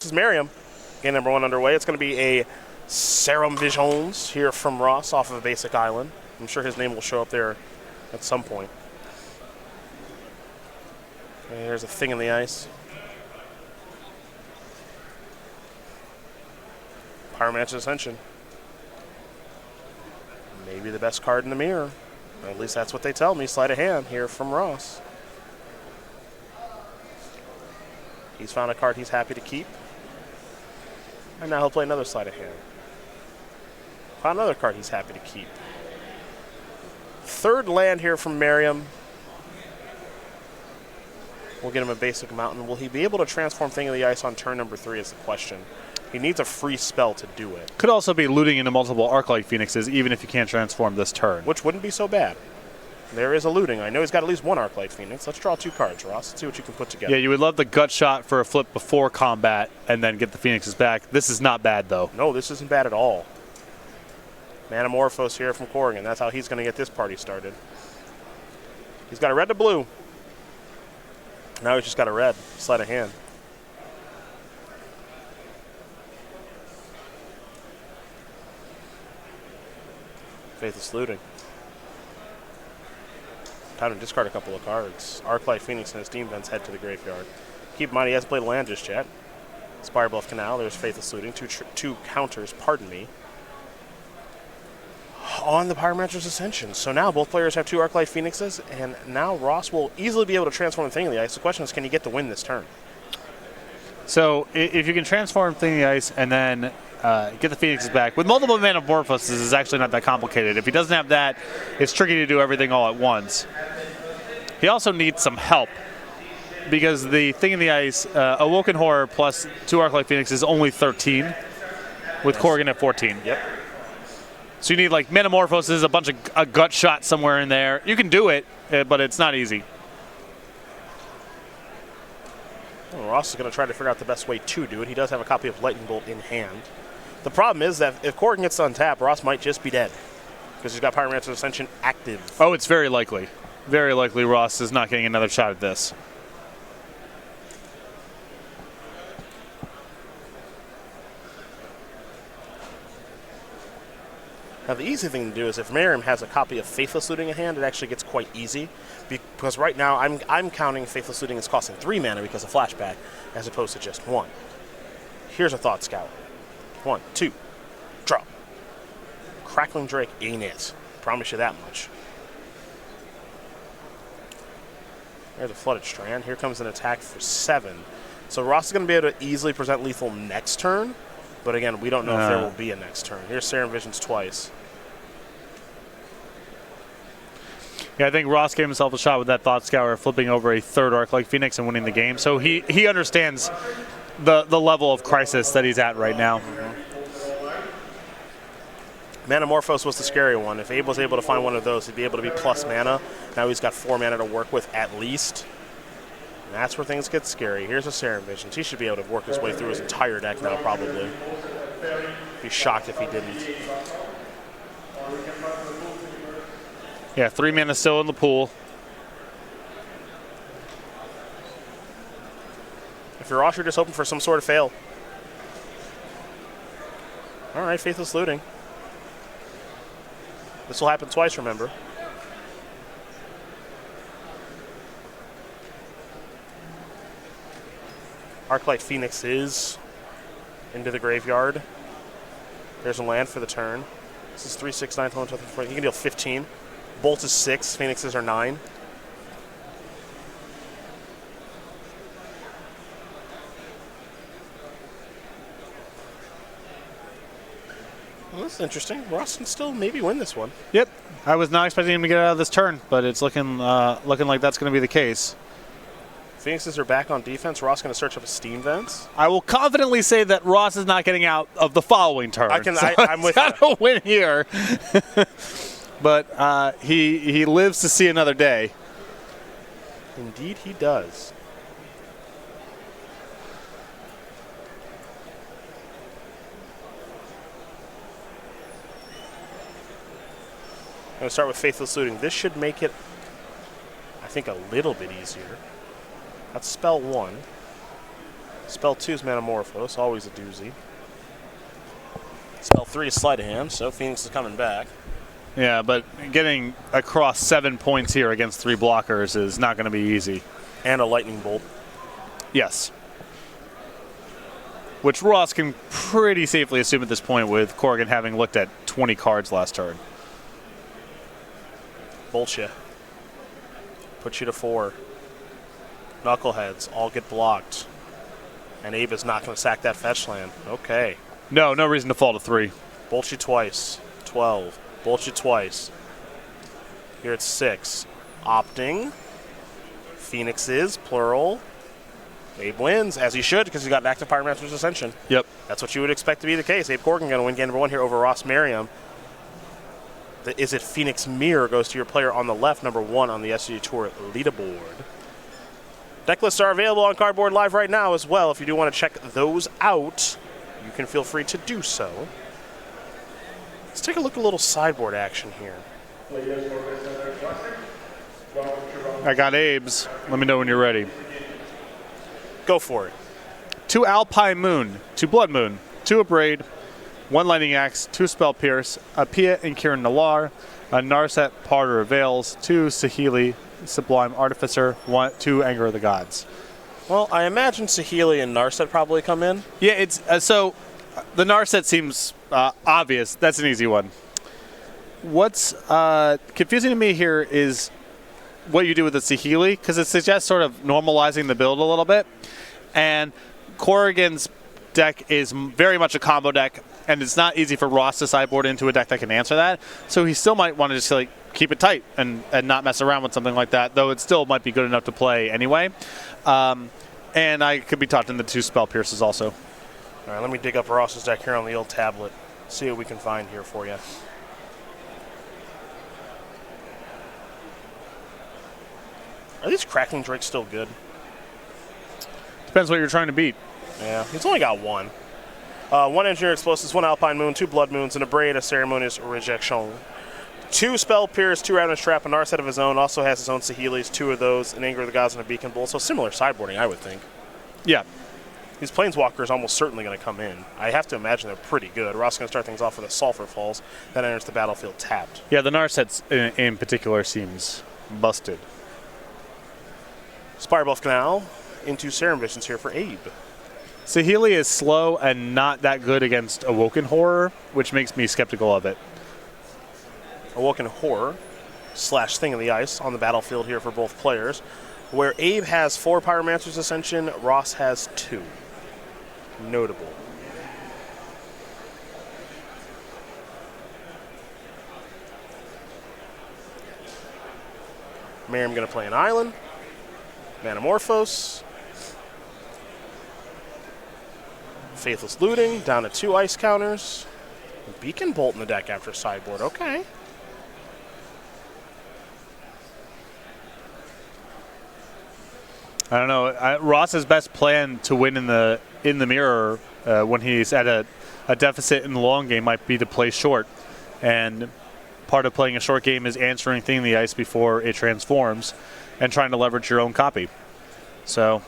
This is Merriam. Game number 1 underway. It's going to be a Serum Visions here from Ross off of a basic island. I'm sure his name will show up there at some point. Okay, here's a thing in the ice. Power Match Ascension. Maybe the best card in the mirror. At least that's what they tell me. Sleight of hand here from Ross. He's found a card he's happy to keep. And now he'll play another sleight of hand. Found another card he's happy to keep. Third land here from Merriam. We'll get him a basic mountain. Will he be able to transform Thing of the Ice on turn number 3 is the question. He needs a free spell to do it. Could also be looting into multiple Arclight Phoenixes, even if you can't transform this turn. Which wouldn't be so bad. There is a looting. I know he's got at least one Arclight Phoenix. Let's draw 2 cards, Ross. Let's see what you can put together. Yeah, you would love the gut shot for a flip before combat and then get the Phoenixes back. This is not bad, though. No, this isn't bad at all. Manamorphose here from Corrigan. That's how he's going to get this party started. He's got a red to blue. Now he's just got a red. Sleight of hand. Faithless Looting. Time to discard a couple of cards. Arclight Phoenix and his Steam Vents head to the graveyard. Keep in mind he hasn't played land just yet. Spire Bluff Canal, there's Faithless Looting. Two counters, pardon me, on the Pyromancer's Ascension. So now both players have 2 Arclight Phoenixes, and now Ross will easily be able to transform the Thing of the Ice. The question is, can he get the win this turn? So if you can transform Thing of the Ice and then get the Phoenixes back, with multiple Manamorphoses is actually not that complicated. If he doesn't have that, it's tricky to do everything all at once. He also needs some help, because the Thing of the Ice, Awoken Horror plus 2 Arclight Phoenix is only 13, with Corrigan at 14. Yep. So you need like Metamorphosis, a gut shot somewhere in there. You can do it, but it's not easy. Well, Ross is going to try to figure out the best way to do it. He does have a copy of Lightning Bolt in hand. The problem is that if Corrigan gets untapped, Ross might just be dead, because he's got Pyromancer's Ascension active. Oh, it's very likely. Very likely Ross is not getting another shot at this. Now, the easy thing to do is if Merriam has a copy of Faithless Looting in hand, it actually gets quite easy. Because right now, I'm counting Faithless Looting as costing 3 mana because of flashback, as opposed to just 1. Here's a Thought Scout. 1, 2, draw. Crackling Drake ain't it. Promise you that much. There's a Flooded Strand. Here comes an attack for 7. So Ross is going to be able to easily present lethal next turn. But again, we don't know if there will be a next turn. Here's Serum Visions twice. Yeah, I think Ross gave himself a shot with that Thought Scour, flipping over a 3rd Arclight Phoenix and winning the game. So he understands the level of crisis that he's at right now. Manamorphose was the scary one. If Abe was able to find one of those, he'd be able to be plus mana. Now he's got 4 mana to work with at least. And that's where things get scary. Here's a Serum Visions. He should be able to work his way through his entire deck now, probably. Be shocked if he didn't. Yeah, 3 mana still in the pool. If you're Ross, you're just hoping for some sort of fail. All right, Faithless Looting. This will happen twice, remember. Arclight Phoenix is into the graveyard. There's a land for the turn. This is 3, 6, 9, 10, 11, 12, 13. He can deal 15. Bolt is 6. Phoenixes are 9. Well, this is interesting. Ross can still maybe win this one. Yep. I was not expecting him to get out of this turn, but it's looking like that's going to be the case. Phoenixes are back on defense. Ross going to search up his Steam Vents. I will confidently say that Ross is not getting out of the following turn. I'm with you. Got to win here. But he lives to see another day. Indeed he does. I'm going to start with Faithless Looting. This should make it, I think, a little bit easier. That's spell 1. Spell 2 is Metamorphose, always a doozy. Spell 3 is Sleight of Hand, so Phoenix is coming back. Yeah, but getting across 7 points here against 3 blockers is not going to be easy. And a Lightning Bolt. Yes. Which Ross can pretty safely assume at this point with Corrigan having looked at 20 cards last turn. Bolt you. Put you to 4. Knuckleheads all get blocked. And Abe is not going to sack that fetch land. Okay. No reason to fall to 3. Bolt you twice. 12. Bolt you twice. Here it's 6. Opting. Phoenixes, plural. Abe wins, as he should, because he got an active Pyromancer's Ascension. Yep. That's what you would expect to be the case. Abe Corrigan going to win game number 1 here over Ross Merriam. The Is It Phoenix Mirror goes to your player on the left, number 1 on the SCG Tour leaderboard. Deck lists are available on Cardboard Live right now as well. If you do want to check those out, you can feel free to do so. Let's take a look at a little sideboard action here. I got Abe's. Let me know when you're ready. Go for it. 2 Alpine Moon, 2 Blood Moon, 2 Abrade, 1 Lightning Axe, 2 Spell Pierce, a Pia and Kiran Nalar, a Narset Parter of Veils, 2 Saheeli Sublime Artificer, 2 Anger of the Gods. Well, I imagine Saheeli and Narset probably come in. Yeah, it's so the Narset seems obvious. That's an easy one. What's confusing to me here is what you do with the Saheeli, because it suggests sort of normalizing the build a little bit. And Corrigan's deck is very much a combo deck, and it's not easy for Ross to sideboard into a deck that can answer that. So he still might want to just keep it tight and not mess around with something like that, though it still might be good enough to play anyway. And I could be talked into 2 Spell Pierces also. All right, let me dig up Ross's deck here on the old tablet, see what we can find here for you. Are these Cracking Drakes still good? Depends what you're trying to beat. Yeah, he's only got 1. 1 Engineer Explosives, 1 Alpine Moon, 2 Blood Moons, and a Braid, a Ceremonious Rejection. 2 Spell Pierce, 2 Ravenous Trap, a Narset of his own, also has his own Saheeli's, 2 of those, an Anger of the Gods, and a Beacon Bolt. So similar sideboarding, I would think. Yeah. These Planeswalkers almost certainly going to come in. I have to imagine they're pretty good. Ross is going to start things off with a Sulfur Falls that enters the battlefield tapped. Yeah, the Narsets in particular seems busted. Spirebuff Canal into Serum Visions here for Abe. Saheeli is slow and not that good against Awoken Horror, which makes me skeptical of it. Awoken Horror / Thing in the Ice on the battlefield here for both players, where Abe has 4 Pyromancer's Ascension, Ross has 2. Notable. Merriam going to play an Island. Metamorphose. Faithless Looting, down to 2 ice counters. Beacon Bolt in the deck after sideboard, okay. I don't know. Ross's best plan to win in the mirror when he's at a deficit in the long game might be to play short. And part of playing a short game is answering Thing in the Ice before it transforms and trying to leverage your own copy. So...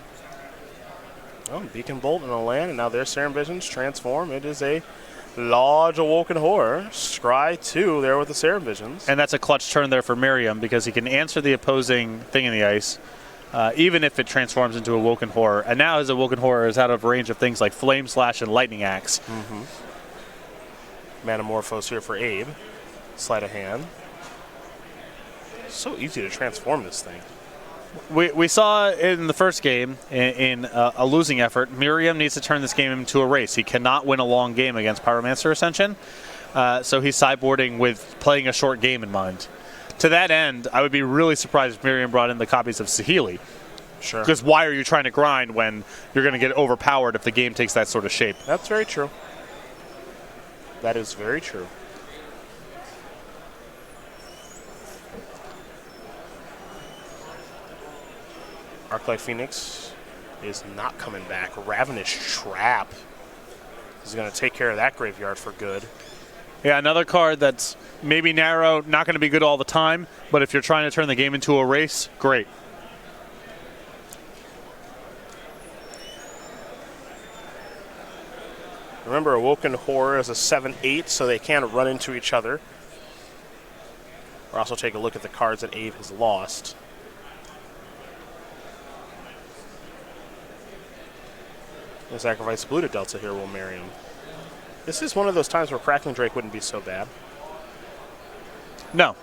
Oh, Beacon Bolt and a land, and now their Serum Visions transform. It is a large Awoken Horror. Scry 2 there with the Serum Visions. And that's a clutch turn there for Merriam because he can answer the opposing Thing in the Ice, even if it transforms into Awoken Horror. And now his Awoken Horror is out of range of things like Flame Slash and Lightning Axe. Metamorphose here for Abe. Sleight of Hand. So easy to transform this thing. We saw in the first game, in a losing effort, Merriam needs to turn this game into a race. He cannot win a long game against Pyromancer Ascension, so he's sideboarding with playing a short game in mind. To that end, I would be really surprised if Merriam brought in the copies of Saheeli. Sure. Because why are you trying to grind when you're going to get overpowered if the game takes that sort of shape? That's very true. That is very true. Arclight Phoenix is not coming back. Ravenous Trap is going to take care of that graveyard for good. Yeah, another card that's maybe narrow, not going to be good all the time, but if you're trying to turn the game into a race, great. Remember, Awoken Horror is a 7/8, so they can run into each other. We'll also take a look at the cards that Abe has lost. We'll sacrifice blue to Delta here, will Merriam. This is one of those times where Crackling Drake wouldn't be so bad. No.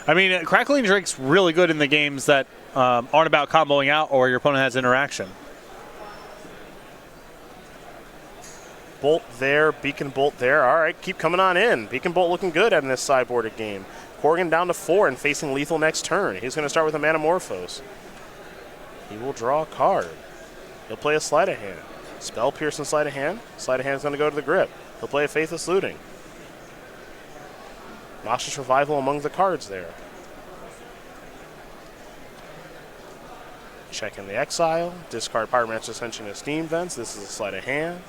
I mean, Crackling Drake's really good in the games that aren't about comboing out or your opponent has interaction. Bolt there, Beacon Bolt there. All right, keep coming on in. Beacon Bolt looking good in this sideboarded game. Corrigan down to 4 and facing lethal next turn. He's going to start with a Manamorphose. He will draw a card. He'll play a Sleight of Hand. Spell Pierce and Sleight of Hand. Sleight of Hand is going to go to the grip. He'll play a Faithless Looting. Noxious Revival among the cards there. Check in the Exile. Discard Pyromancer's Ascension and Steam Vents. This is a Sleight of Hand.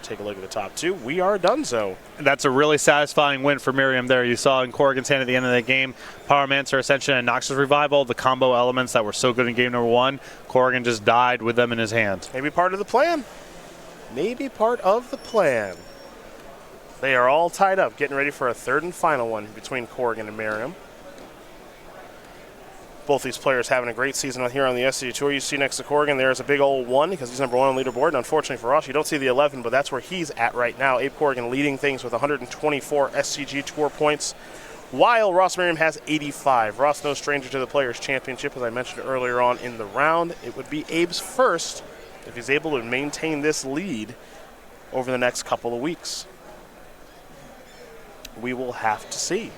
Take a look at the top 2. We are donezo. That's a really satisfying win for Merriam there. You saw in Corrigan's hand at the end of the game, Pyromancer Ascension and Noxious Revival, the combo elements that were so good in game number 1. Corrigan just died with them in his hand. Maybe part of the plan. Maybe part of the plan. They are all tied up, getting ready for a third and final one between Corrigan and Merriam. Both these players having a great season here on the SCG Tour. You see next to Corrigan, there's a big old 1 because he's number 1 on the leaderboard. And unfortunately for Ross, you don't see the 11, but that's where he's at right now. Abe Corrigan leading things with 124 SCG Tour points, while Ross Merriam has 85. Ross no stranger to the Players' Championship, as I mentioned earlier on in the round. It would be Abe's first if he's able to maintain this lead over the next couple of weeks. We will have to see.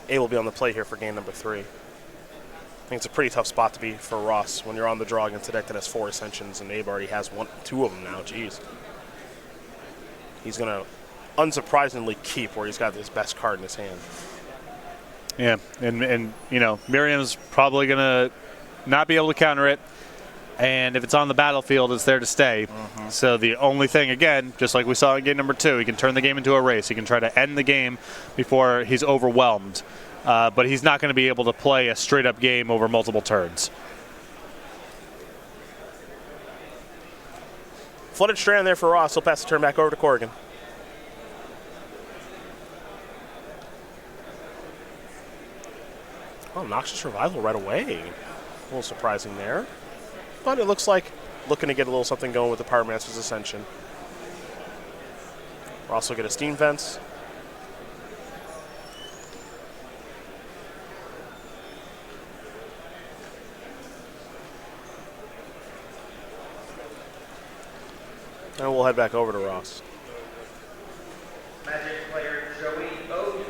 A will be on the play here for game number 3. I think it's a pretty tough spot to be for Ross when you're on the draw against a deck that has 4 Ascensions, and Abe already has 2 of them now. Jeez. He's going to unsurprisingly keep where he's got his best card in his hand. Yeah, and you know, Merriam's probably going to not be able to counter it, and if it's on the battlefield, it's there to stay. So the only thing, again, just like we saw in game number 2, he can turn the game into a race. He can try to end the game before he's overwhelmed, but he's not going to be able to play a straight-up game over multiple turns. Flooded Strand there for Ross. He'll pass the turn back over to Corrigan. Oh, Noxious Revival right away. A little surprising there. But it looks like looking to get a little something going with the Pyromancer's Ascension. We'll also get a Steam Vents. And we'll head back over to Ross. Magic player Joey Oates.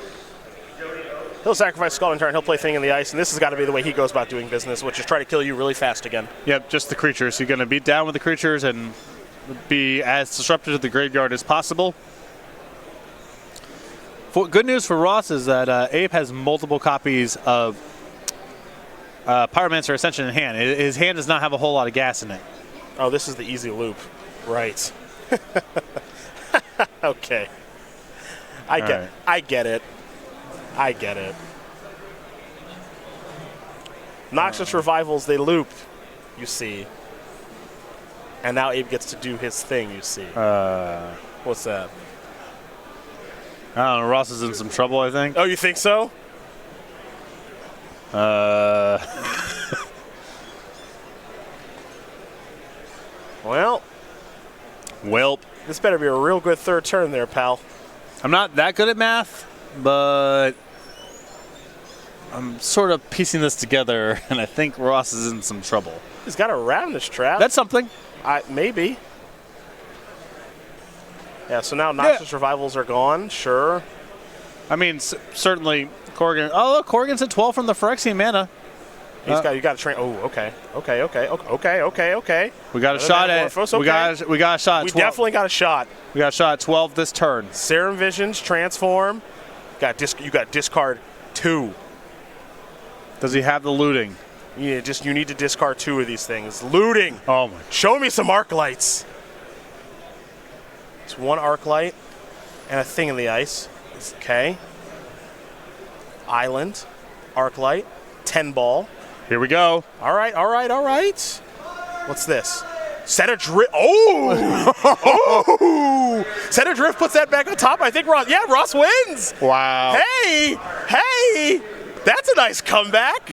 He'll sacrifice Skull and turn. He'll play Thing in the Ice, and this has got to be the way he goes about doing business, which is try to kill you really fast again. Yep, just the creatures. You're going to beat down with the creatures and be as disruptive to the graveyard as possible. Good news for Ross is that Abe has multiple copies of Pyromancer Ascension in hand. His hand does not have a whole lot of gas in it. Oh, this is the easy loop. Right. Okay. I get it. I get it. Noxious Revivals, they loop, you see. And now Abe gets to do his thing, you see. What's that? I don't know. Ross is in some trouble, I think. Oh, you think so? Well. Welp. This better be a real good third turn there, pal. I'm not that good at math, but I'm sort of piecing this together, and I think Ross is in some trouble. He's got a Ravenous Trap. That's something. Maybe. Yeah, so now Noxious Revivals are gone, sure. I mean, certainly Corrigan. Oh, look, Corrigan's at 12 from the Phyrexian mana. You got to train. Oh, okay. We got a shot at. Okay. We got a shot. We 12. definitely got a shot. We got a shot at 12 this turn. Serum Visions, transform. You got discard 2. Does he have the looting? You need to discard 2 of these things. Looting. Oh my! Show me some Arc Lights. It's 1 Arc Light. and a thing in the ice. Okay. Island, arc light, 10 ball. Here we go. All right. What's this? Center drift. Oh! Oh! Center drift puts that back on top. I think Ross wins. Wow. Hey! That's a nice comeback.